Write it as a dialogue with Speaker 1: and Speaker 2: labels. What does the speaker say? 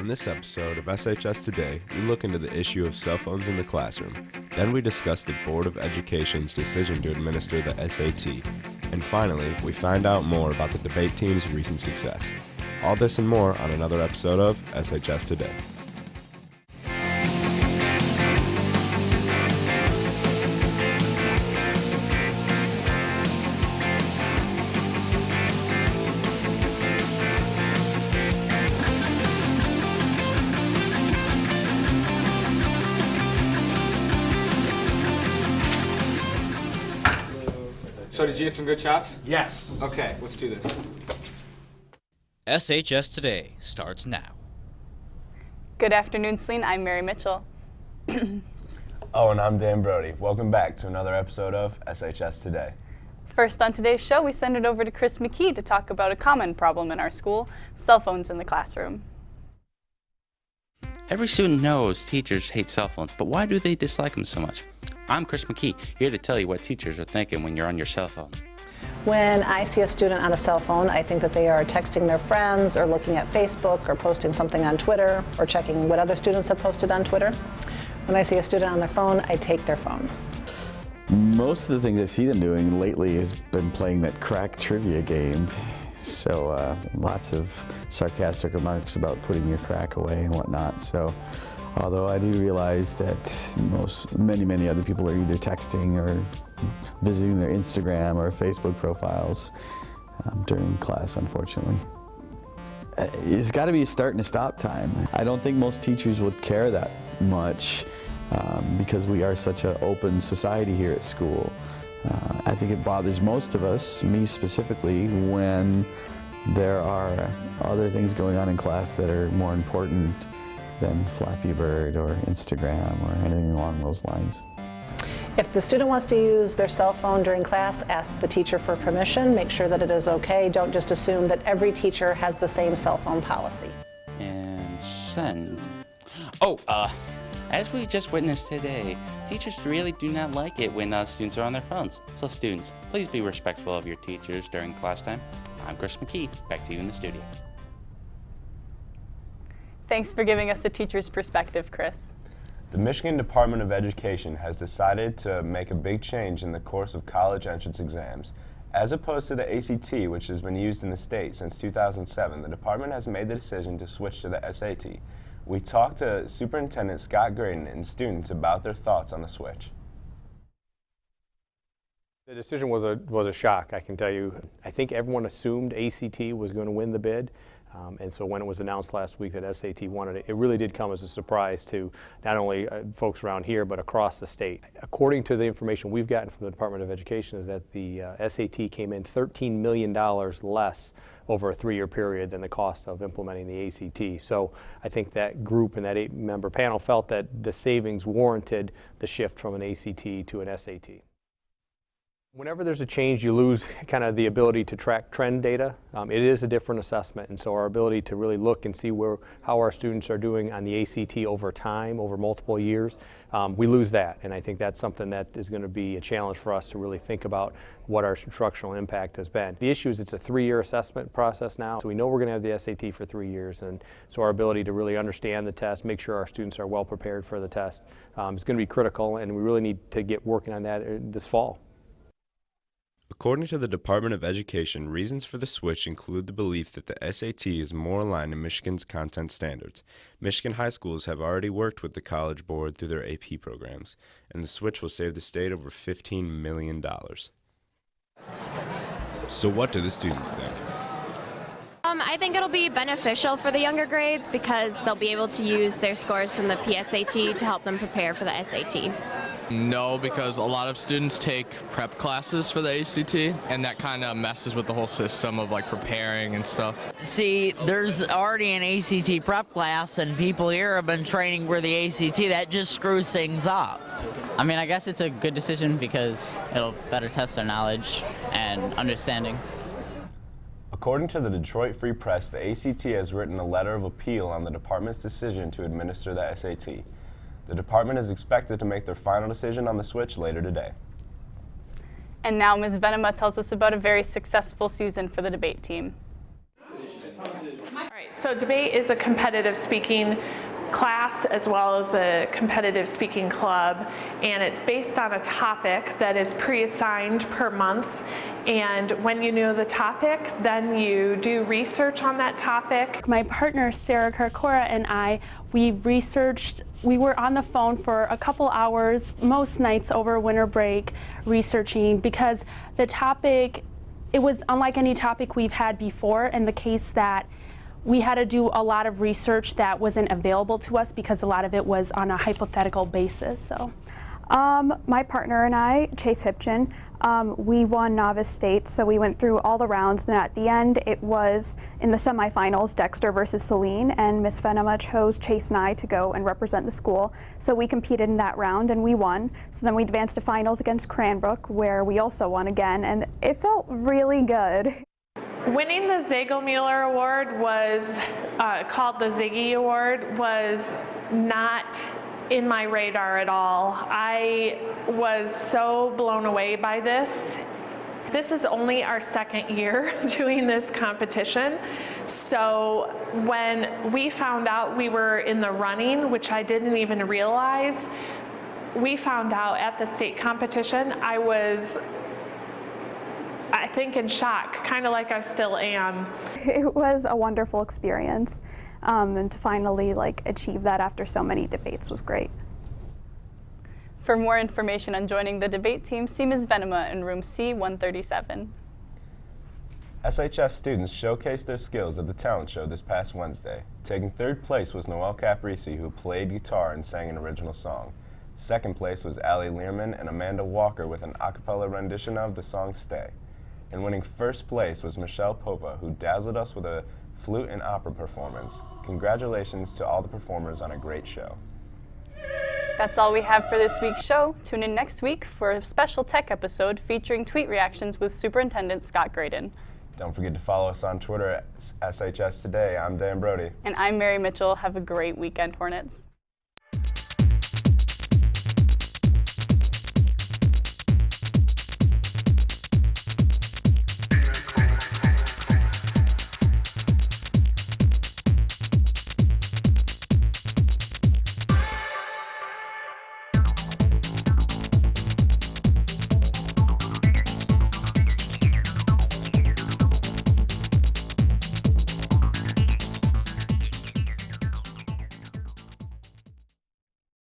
Speaker 1: On this episode of SHS Today, we look into the issue of cell phones in the classroom. Then we discuss the Board of Education's decision to administer the SAT. And finally, we find out more about the debate team's recent success. All this and more on another episode of SHS Today.
Speaker 2: So did you get some good shots?
Speaker 3: Yes.
Speaker 2: Okay, let's do this.
Speaker 4: SHS Today starts now.
Speaker 5: Good afternoon, Saline. I'm Mary Mitchell.
Speaker 1: Oh, and I'm Dan Brodie. Welcome back to another episode of SHS Today.
Speaker 5: First on today's show, we send it over to Chris McKee to talk about a common problem in our school, cell phones in the classroom.
Speaker 6: Every student knows teachers hate cell phones, but why do they dislike them so much? I'm Chris McKee, here to tell you what teachers are thinking when you're on your cell phone.
Speaker 7: When I see a student on a cell phone, I think that they are texting their friends or looking at Facebook or posting something on Twitter or checking what other students have posted on Twitter. When I see a student on their phone, I take their phone.
Speaker 8: Most of the things I see them doing lately has been playing that crack trivia game. So lots of sarcastic remarks about putting your crack away and whatnot. So although I do realize that many other people are either texting or visiting their Instagram or Facebook profiles during class, unfortunately. It's got to be a start and a stop time. I don't think most teachers would care that much because we are such an open society here at school. I think it bothers most of us, me specifically, when there are other things going on in class that are more important than Flappy Bird or Instagram or anything along those lines.
Speaker 7: If the student wants to use their cell phone during class, ask the teacher for permission, make sure that it is okay. Don't just assume that every teacher has the same cell phone policy.
Speaker 6: And send. As we just witnessed today, teachers really do not like it when students are on their phones. So students, please be respectful of your teachers during class time. I'm Chris McKee, back to you in the studio.
Speaker 5: Thanks for giving us a teacher's perspective, Chris.
Speaker 1: The Michigan Department of Education has decided to make a big change in the course of college entrance exams. As opposed to the ACT, which has been used in the state since 2007, the department has made the decision to switch to the SAT. We talked to Superintendent Scott Graydon and students about their thoughts on the switch.
Speaker 3: The decision was a shock, I can tell you. I think everyone assumed ACT was going to win the bid. And so when it was announced last week that SAT wanted it, it really did come as a surprise to not only folks around here, but across the state. According to the information we've gotten from the Department of Education is that the SAT came in $13 million less over a 3-year period than the cost of implementing the ACT. So I think that group and that 8-member panel felt that the savings warranted the shift from an ACT to an SAT. Whenever there's a change, you lose kind of the ability to track trend data. It is a different assessment, and so our ability to really look and see how our students are doing on the ACT over time, over multiple years, we lose that. And I think that's something that is going to be a challenge for us to really think about what our instructional impact has been. The issue is it's a 3-year assessment process now, so we know we're going to have the SAT for 3 years, and so our ability to really understand the test, make sure our students are well prepared for the test, is going to be critical, and we really need to get working on that this fall.
Speaker 1: According to the Department of Education, reasons for the switch include the belief that the SAT is more aligned to Michigan's content standards. Michigan high schools have already worked with the College Board through their AP programs, and the switch will save the state over $15 million. So what do the students think?
Speaker 9: I think it'll be beneficial for the younger grades because they'll be able to use their scores from the PSAT to help them prepare for the SAT.
Speaker 10: No, because a lot of students take prep classes for the ACT, and that kind of messes with the whole system of like preparing and stuff.
Speaker 11: See, there's already an ACT prep class, and people here have been training for the ACT. That just screws things up.
Speaker 12: I mean, I guess it's a good decision because it'll better test their knowledge and understanding.
Speaker 1: According to the Detroit Free Press, the ACT has written a letter of appeal on the department's decision to administer the SAT. The department is expected to make their final decision on the switch later today.
Speaker 5: And now Ms. Venema tells us about a very successful season for the debate team.
Speaker 13: All right, So debate is a competitive speaking class as well as a competitive speaking club, and it's based on a topic that is pre-assigned per month. And when you know the topic, then you do research on that topic.
Speaker 14: My partner Sarah Karkora and I, we were on the phone for a couple hours most nights over winter break researching, because the topic, it was unlike any topic we've had before, in the case that we had to do a lot of research that wasn't available to us because a lot of it was on a hypothetical basis. So,
Speaker 15: my partner and I, Chase Hipchin, we won novice state, so we went through all the rounds. Then at the end, it was in the semifinals, Dexter versus Saline, and Miss Venema chose Chase and I to go and represent the school. So we competed in that round and we won. So then we advanced to finals against Cranbrook, where we also won again, and it felt really good.
Speaker 13: Winning the Zagelmuller Award was called the Ziggy Award, was not in my radar at all. I was so blown away by this. This is only our second year doing this competition. So when we found out we were in the running, which I didn't even realize, we found out at the state competition, I was, I think, in shock, kind of like I still am.
Speaker 15: It was a wonderful experience, and to finally achieve that after so many debates was great.
Speaker 5: For more information on joining the debate team, see Ms. Venema in room C-137.
Speaker 1: SHS students showcased their skills at the talent show this past Wednesday. Taking third place was Noelle Caprisi, who played guitar and sang an original song. Second place was Allie Learman and Amanda Walker with an a cappella rendition of the song Stay. And winning first place was Michelle Popa, who dazzled us with a flute and opera performance. Congratulations to all the performers on a great show.
Speaker 5: That's all we have for this week's show. Tune in next week for a special tech episode featuring tweet reactions with Superintendent Scott Graydon.
Speaker 1: Don't forget to follow us on Twitter at SHS Today. I'm Dan Brodie.
Speaker 5: And I'm Mary Mitchell. Have a great weekend, Hornets.